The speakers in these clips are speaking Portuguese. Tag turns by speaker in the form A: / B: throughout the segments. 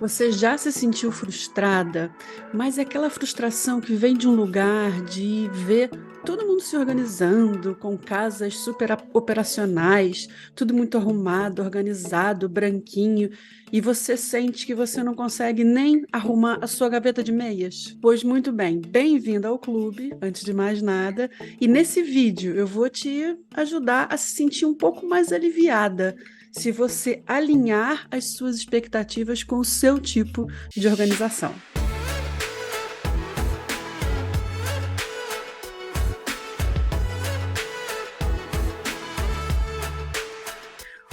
A: Você já se sentiu frustrada, mas é aquela frustração que vem de um lugar de ver todo mundo se organizando, com casas super operacionais, tudo muito arrumado, organizado, branquinho, e você sente que você não consegue nem arrumar a sua gaveta de meias? Pois muito bem, bem-vinda ao clube, antes de mais nada, e nesse vídeo eu vou te ajudar a se sentir um pouco mais aliviada se você alinhar as suas expectativas com o seu tipo de organização.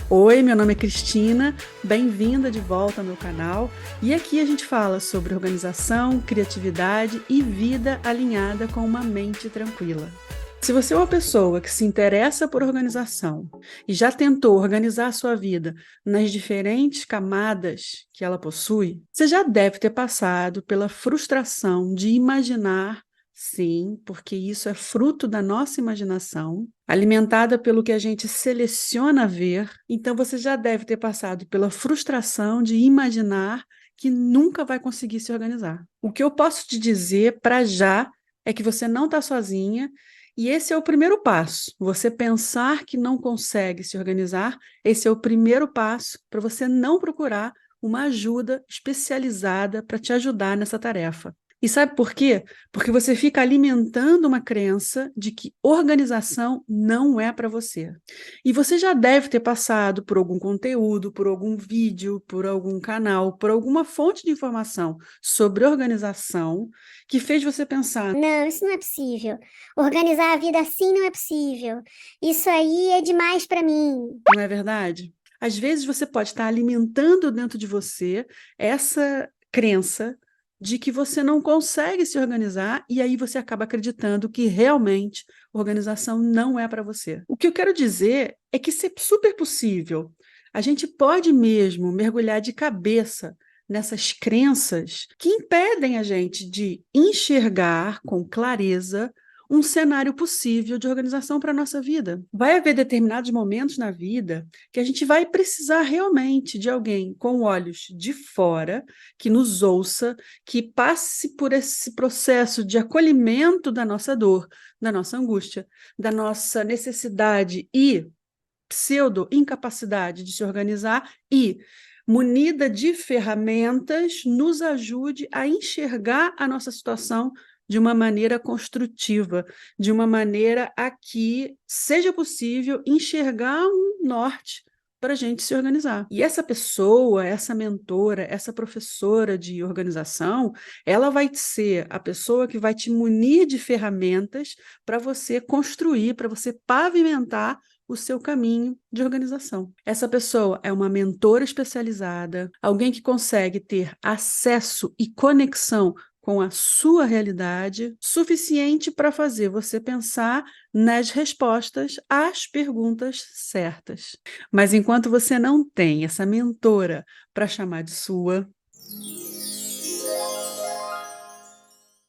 A: Oi, meu nome é Cristina, bem-vinda de volta ao meu canal e aqui a gente fala sobre organização, criatividade e vida alinhada com uma mente tranquila. Se você é uma pessoa que se interessa por organização e já tentou organizar a sua vida nas diferentes camadas que ela possui, você já deve ter passado pela frustração de imaginar, sim, porque isso é fruto da nossa imaginação, alimentada pelo que a gente seleciona ver. Então você já deve ter passado pela frustração de imaginar que nunca vai conseguir se organizar. O que eu posso te dizer para já é que você não está sozinha. E esse é o primeiro passo. Você pensar que não consegue se organizar, esse é o primeiro passo para você não procurar uma ajuda especializada para te ajudar nessa tarefa. E sabe por quê? Porque você fica alimentando uma crença de que organização não é para você. E você já deve ter passado por algum conteúdo, por algum vídeo, por algum canal, por alguma fonte de informação sobre organização que fez você pensar:
B: Não, isso não é possível. Organizar a vida assim não é possível. Isso aí é demais para mim.
A: não é verdade? Às vezes você pode estar alimentando dentro de você essa crença de que você não consegue se organizar e aí você acaba acreditando que realmente organização não é para você. O que eu quero dizer é que isso é super possível. A gente pode mesmo mergulhar de cabeça nessas crenças que impedem a gente de enxergar com clareza um cenário possível de organização para a nossa vida. Vai haver determinados momentos na vida que a gente vai precisar realmente de alguém com olhos de fora, que nos ouça, que passe por esse processo de acolhimento da nossa dor, da nossa angústia, da nossa necessidade e pseudo-incapacidade de se organizar e, munida de ferramentas, nos ajude a enxergar a nossa situação de uma maneira construtiva, de uma maneira a que seja possível enxergar um norte para a gente se organizar. E essa pessoa, essa mentora, essa professora de organização, ela vai ser a pessoa que vai te munir de ferramentas para você construir, para você pavimentar o seu caminho de organização. Essa pessoa é uma mentora especializada, alguém que consegue ter acesso e conexão com a sua realidade, suficiente para fazer você pensar nas respostas às perguntas certas. Mas enquanto você não tem essa mentora para chamar de sua,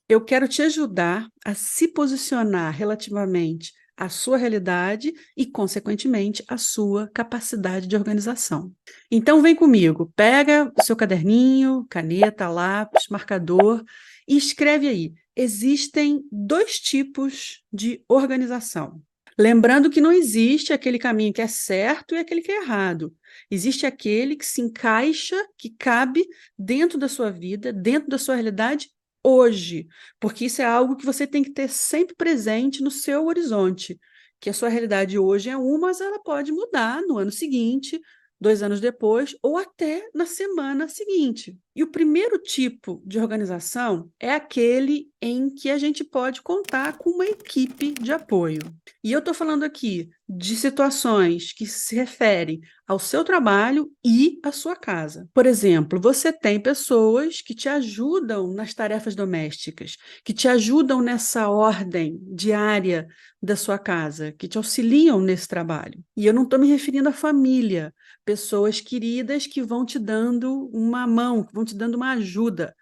A: eu quero te ajudar a se posicionar relativamente à sua realidade e, consequentemente, à sua capacidade de organização. Então, vem comigo, pega o seu caderninho, caneta, lápis, marcador e escreve aí. Existem dois tipos de organização. Lembrando que não existe aquele caminho que é certo e aquele que é errado. Existe aquele que se encaixa, que cabe dentro da sua vida, dentro da sua realidade hoje, porque isso é algo que você tem que ter sempre presente no seu horizonte, que a sua realidade hoje é uma, mas ela pode mudar no ano seguinte, 2 anos depois, ou até na semana seguinte. E o primeiro tipo de organização é aquele em que a gente pode contar com uma equipe de apoio. E eu estou falando aqui de situações que se referem ao seu trabalho e à sua casa. Por exemplo, você tem pessoas que te ajudam nas tarefas domésticas, que te ajudam nessa ordem diária da sua casa, que te auxiliam nesse trabalho. E eu não estou me referindo à família, pessoas queridas que vão te dando uma mão, que vão te dando uma ajuda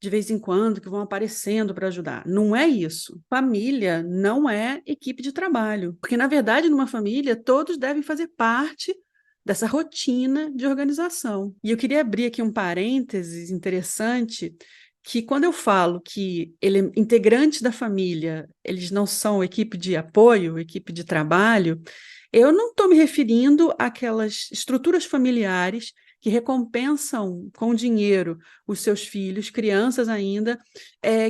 A: de vez em quando, que vão aparecendo para ajudar. Não é isso. Família não é equipe de trabalho, porque, na verdade, numa família, todos devem fazer parte dessa rotina de organização. E eu queria abrir aqui um parênteses interessante, que quando eu falo que integrantes da família, eles não são equipe de apoio, equipe de trabalho, eu não estou me referindo àquelas estruturas familiares que recompensam com dinheiro os seus filhos, crianças ainda,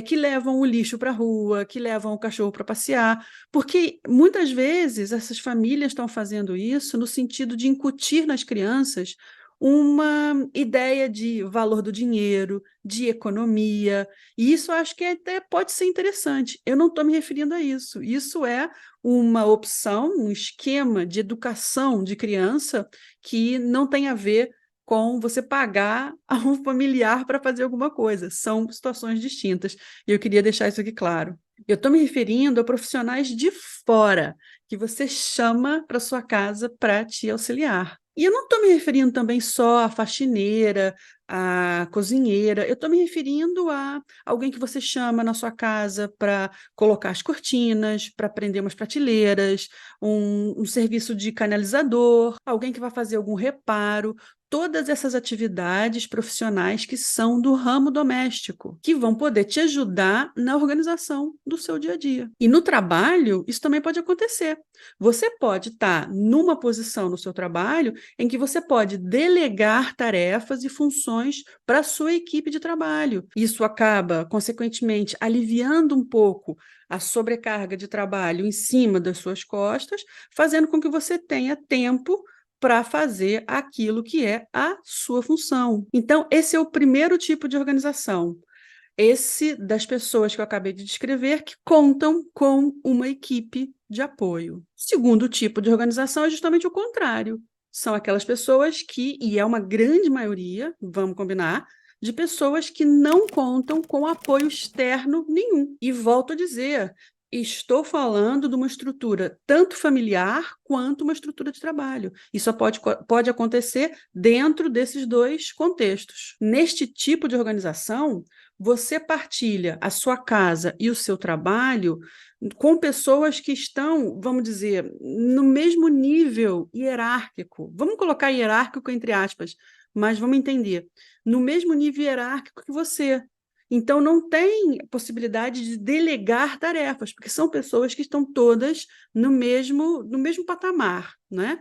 A: que levam o lixo para a rua, que levam o cachorro para passear, porque muitas vezes essas famílias estão fazendo isso no sentido de incutir nas crianças uma ideia de valor do dinheiro, de economia, e isso eu acho que até pode ser interessante. Eu não estou me referindo a isso. Isso é uma opção, um esquema de educação de criança que não tem a ver com você pagar a um familiar para fazer alguma coisa. São situações distintas. E eu queria deixar isso aqui claro. Eu estou me referindo a profissionais de fora, que você chama para sua casa para te auxiliar. E eu não estou me referindo também só à faxineira, à cozinheira, eu estou me referindo a alguém que você chama na sua casa para colocar as cortinas, para prender umas prateleiras, um serviço de canalizador, alguém que vai fazer algum reparo. Todas essas atividades profissionais que são do ramo doméstico, que vão poder te ajudar na organização do seu dia a dia. E no trabalho, isso também pode acontecer. Você pode estar numa posição no seu trabalho em que você pode delegar tarefas e funções para a sua equipe de trabalho. Isso acaba, consequentemente, aliviando um pouco a sobrecarga de trabalho em cima das suas costas, fazendo com que você tenha tempo para fazer aquilo que é a sua função. Então, esse é o primeiro tipo de organização. Esse das pessoas que eu acabei de descrever, que contam com uma equipe de apoio. O segundo tipo de organização é justamente o contrário. São aquelas pessoas que, e é uma grande maioria, vamos combinar, de pessoas que não contam com apoio externo nenhum. E volto a dizer, estou falando de uma estrutura tanto familiar quanto uma estrutura de trabalho. Isso pode acontecer dentro desses dois contextos. Neste tipo de organização, você partilha a sua casa e o seu trabalho com pessoas que estão, vamos dizer, no mesmo nível hierárquico. Vamos colocar hierárquico entre aspas, mas vamos entender. No mesmo nível hierárquico que você. Então, não tem possibilidade de delegar tarefas, porque são pessoas que estão todas no mesmo patamar, né?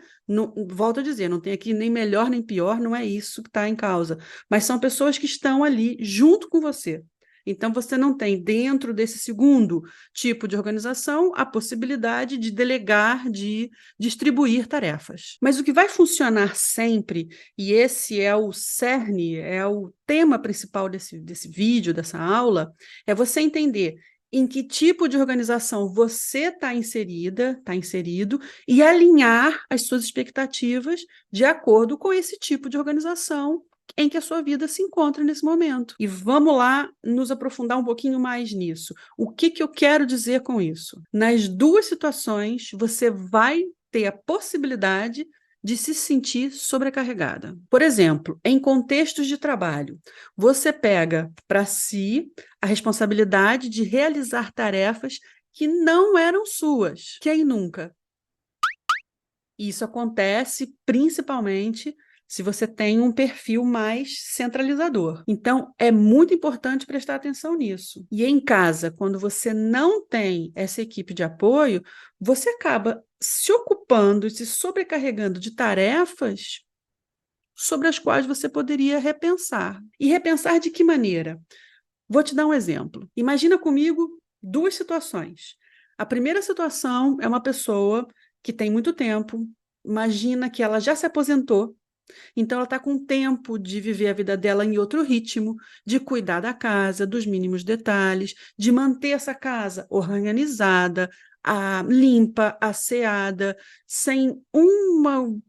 A: Volto a dizer, não tem aqui nem melhor nem pior, não é isso que está em causa, mas são pessoas que estão ali junto com você. Então, você não tem, dentro desse segundo tipo de organização, a possibilidade de delegar, de distribuir tarefas. Mas o que vai funcionar sempre, e esse é o cerne, é o tema principal desse vídeo, dessa aula, é você entender em que tipo de organização você está inserido, e alinhar as suas expectativas de acordo com esse tipo de organização em que a sua vida se encontra nesse momento. E vamos lá nos aprofundar um pouquinho mais nisso. O que eu quero dizer com isso? Nas duas situações, você vai ter a possibilidade de se sentir sobrecarregada. Por exemplo, em contextos de trabalho, você pega para si a responsabilidade de realizar tarefas que não eram suas. Quem nunca? Isso acontece principalmente se você tem um perfil mais centralizador. Então, é muito importante prestar atenção nisso. E em casa, quando você não tem essa equipe de apoio, você acaba se ocupando e se sobrecarregando de tarefas sobre as quais você poderia repensar. E repensar de que maneira? Vou te dar um exemplo. Imagina comigo duas situações. A primeira situação é uma pessoa que tem muito tempo, imagina que ela já se aposentou, então ela está com tempo de viver a vida dela em outro ritmo, de cuidar da casa, dos mínimos detalhes, de manter essa casa organizada, limpa, asseada, sem um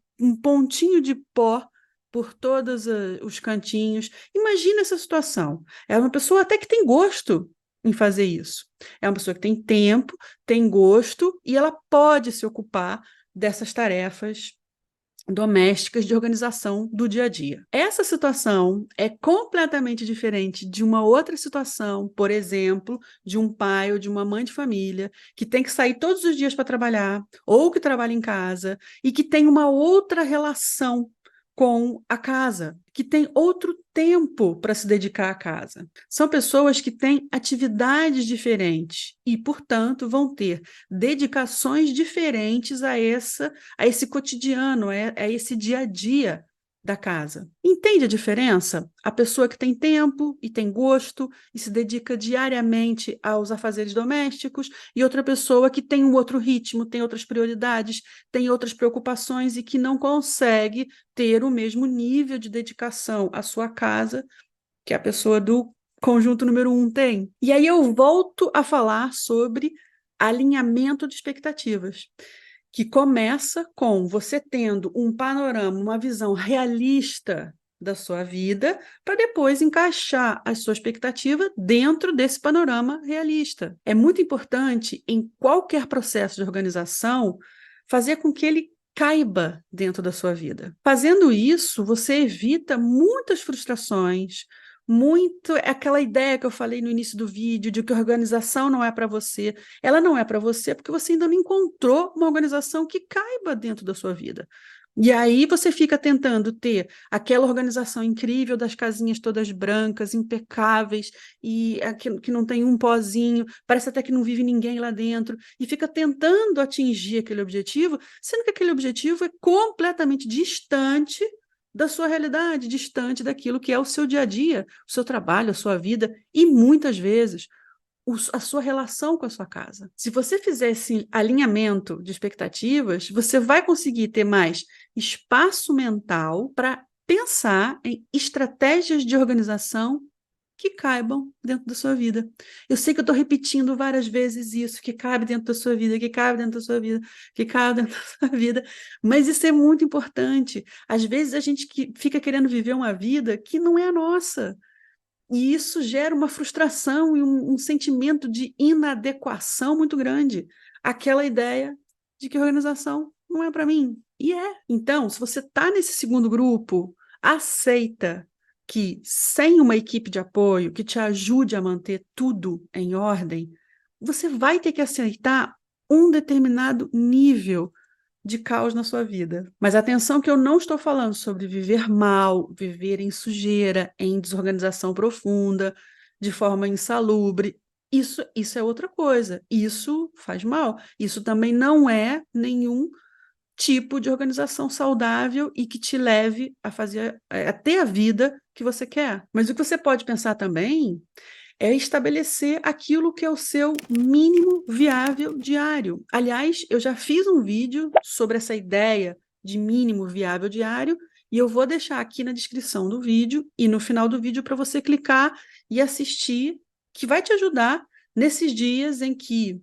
A: pontinho de pó por todos os cantinhos. Imagina essa situação. É uma pessoa até que tem gosto em fazer isso. É uma pessoa que tem tempo, tem gosto e ela pode se ocupar dessas tarefas domésticas de organização do dia a dia. Essa situação é completamente diferente de uma outra situação, por exemplo, de um pai ou de uma mãe de família que tem que sair todos os dias para trabalhar ou que trabalha em casa e que tem uma outra relação com a casa, que tem outro tempo para se dedicar à casa. São pessoas que têm atividades diferentes e, portanto, vão ter dedicações diferentes a esse cotidiano, a esse dia a dia da casa. Entende a diferença? A pessoa que tem tempo e tem gosto e se dedica diariamente aos afazeres domésticos e outra pessoa que tem um outro ritmo, tem outras prioridades, tem outras preocupações e que não consegue ter o mesmo nível de dedicação à sua casa que a pessoa do conjunto número 1 tem. E aí eu volto a falar sobre alinhamento de expectativas, que começa com você tendo um panorama, uma visão realista da sua vida, para depois encaixar a sua expectativa dentro desse panorama realista. É muito importante, em qualquer processo de organização, fazer com que ele caiba dentro da sua vida. Fazendo isso, você evita muitas frustrações, muito aquela ideia que eu falei no início do vídeo de que a organização não é para você. Ela não é para você porque você ainda não encontrou uma organização que caiba dentro da sua vida. E aí você fica tentando ter aquela organização incrível das casinhas todas brancas, impecáveis, e que não tem um pozinho, parece até que não vive ninguém lá dentro, e fica tentando atingir aquele objetivo, sendo que aquele objetivo é completamente distante da sua realidade, distante daquilo que é o seu dia a dia, o seu trabalho, a sua vida, e muitas vezes a sua relação com a sua casa. Se você fizer esse alinhamento de expectativas, você vai conseguir ter mais espaço mental para pensar em estratégias de organização que caibam dentro da sua vida. Eu sei que eu estou repetindo várias vezes isso, que cabe dentro da sua vida, que cabe dentro da sua vida, que cabe dentro da sua vida, mas isso é muito importante. Às vezes a gente fica querendo viver uma vida que não é a nossa, e isso gera uma frustração e um sentimento de inadequação muito grande. Aquela ideia de que a organização não é para mim. E é. Então, se você está nesse segundo grupo, aceita que sem uma equipe de apoio que te ajude a manter tudo em ordem, você vai ter que aceitar um determinado nível de caos na sua vida. Mas atenção que eu não estou falando sobre viver mal, viver em sujeira, em desorganização profunda, de forma insalubre. Isso é outra coisa. Isso faz mal. Isso também não é nenhum tipo de organização saudável e que te leve a ter a vida que você quer. Mas o que você pode pensar também é estabelecer aquilo que é o seu mínimo viável diário. Aliás, eu já fiz um vídeo sobre essa ideia de mínimo viável diário e eu vou deixar aqui na descrição do vídeo e no final do vídeo para você clicar e assistir, que vai te ajudar nesses dias em que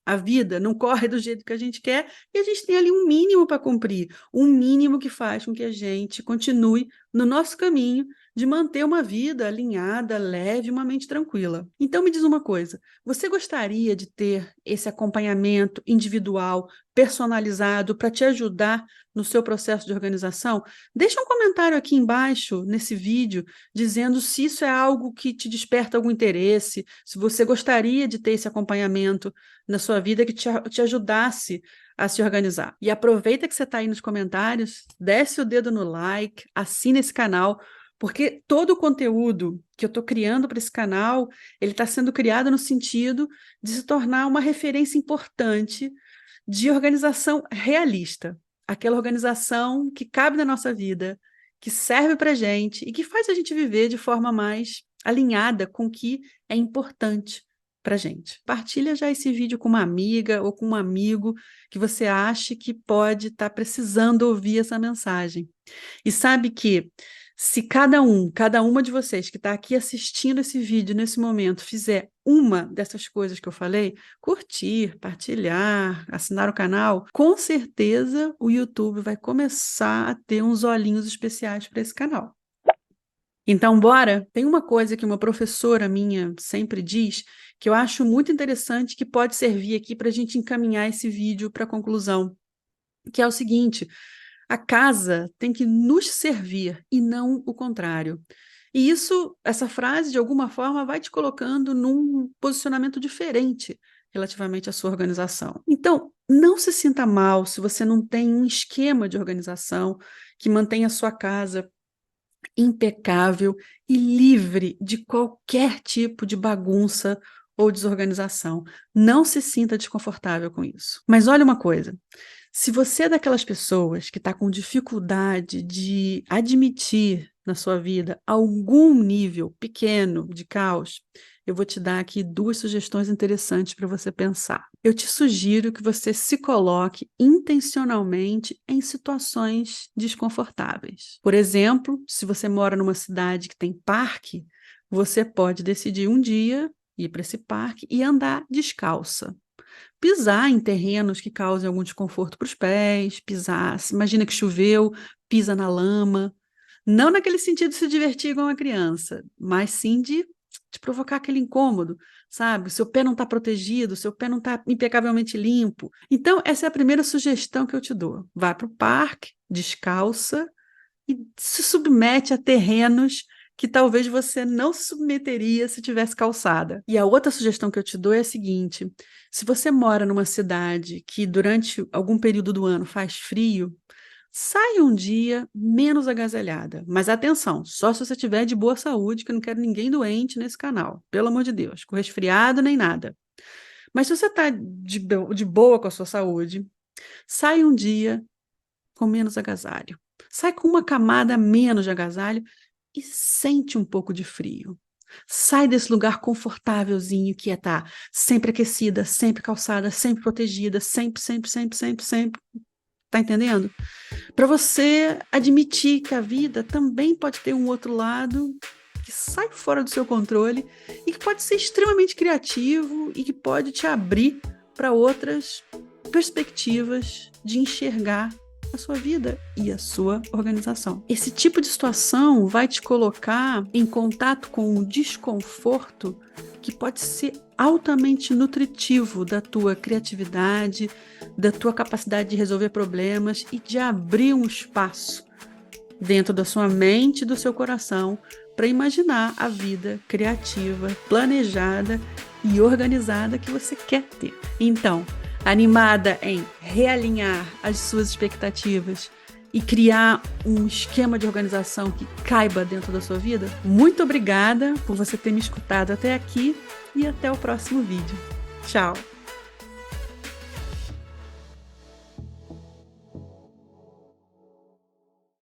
A: a vida não corre do jeito que a gente quer e a gente tem ali um mínimo para cumprir, um mínimo que faz com que a gente continue no nosso caminho de manter uma vida alinhada, leve, uma mente tranquila. Então me diz uma coisa, você gostaria de ter esse acompanhamento individual, personalizado, para te ajudar no seu processo de organização? Deixa um comentário aqui embaixo, nesse vídeo, dizendo se isso é algo que te desperta algum interesse, se você gostaria de ter esse acompanhamento na sua vida que te ajudasse a se organizar. E aproveita que você está aí nos comentários, desce o dedo no like, assina esse canal, porque todo o conteúdo que eu estou criando para esse canal, ele está sendo criado no sentido de se tornar uma referência importante de organização realista. Aquela organização que cabe na nossa vida, que serve para a gente e que faz a gente viver de forma mais alinhada com o que é importante para a gente. Partilha já esse vídeo com uma amiga ou com um amigo que você ache que pode estar precisando ouvir essa mensagem. E sabe que se cada uma de vocês que está aqui assistindo esse vídeo nesse momento fizer uma dessas coisas que eu falei, curtir, partilhar, assinar o canal, com certeza o YouTube vai começar a ter uns olhinhos especiais para esse canal. Então, bora? Tem uma coisa que uma professora minha sempre diz, que eu acho muito interessante, que pode servir aqui para a gente encaminhar esse vídeo para a conclusão, que é o seguinte: A casa tem que nos servir e não o contrário. E essa frase, de alguma forma, vai te colocando num posicionamento diferente relativamente à sua organização. Então, não se sinta mal se você não tem um esquema de organização que mantenha a sua casa impecável e livre de qualquer tipo de bagunça ou desorganização. Não se sinta desconfortável com isso. Mas olha uma coisa, se você é daquelas pessoas que está com dificuldade de admitir na sua vida algum nível pequeno de caos, eu vou te dar aqui 2 sugestões interessantes para você pensar. Eu te sugiro que você se coloque intencionalmente em situações desconfortáveis. Por exemplo, se você mora numa cidade que tem parque, você pode decidir um dia ir para esse parque e andar descalça. Pisar em terrenos que causem algum desconforto para os pés, imagina que choveu, pisa na lama. Não naquele sentido de se divertir igual uma criança, mas sim de provocar aquele incômodo, sabe? O seu pé não está protegido, o seu pé não está impecavelmente limpo. Então, essa é a primeira sugestão que eu te dou. Vá para o parque, descalça, e se submete a terrenos que talvez você não se submeteria se tivesse calçada. E a outra sugestão que eu te dou é a seguinte: se você mora numa cidade que durante algum período do ano faz frio, saia um dia menos agasalhada. Mas atenção, só se você estiver de boa saúde, que eu não quero ninguém doente nesse canal. Pelo amor de Deus, com resfriado nem nada. Mas se você está de boa com a sua saúde, saia um dia com menos agasalho. Sai com uma camada a menos de agasalho e sente um pouco de frio. Sai desse lugar confortávelzinho que é estar sempre aquecida, sempre calçada, sempre protegida, sempre, sempre, sempre, sempre, sempre. Tá entendendo? Para você admitir que a vida também pode ter um outro lado que sai fora do seu controle e que pode ser extremamente criativo e que pode te abrir para outras perspectivas de enxergar a sua vida e a sua organização. Esse tipo de situação vai te colocar em contato com um desconforto que pode ser altamente nutritivo da tua criatividade, da tua capacidade de resolver problemas e de abrir um espaço dentro da sua mente e do seu coração para imaginar a vida criativa, planejada e organizada que você quer ter. Então, animada em realinhar as suas expectativas e criar um esquema de organização que caiba dentro da sua vida? Muito obrigada por você ter me escutado até aqui e até o próximo vídeo. Tchau!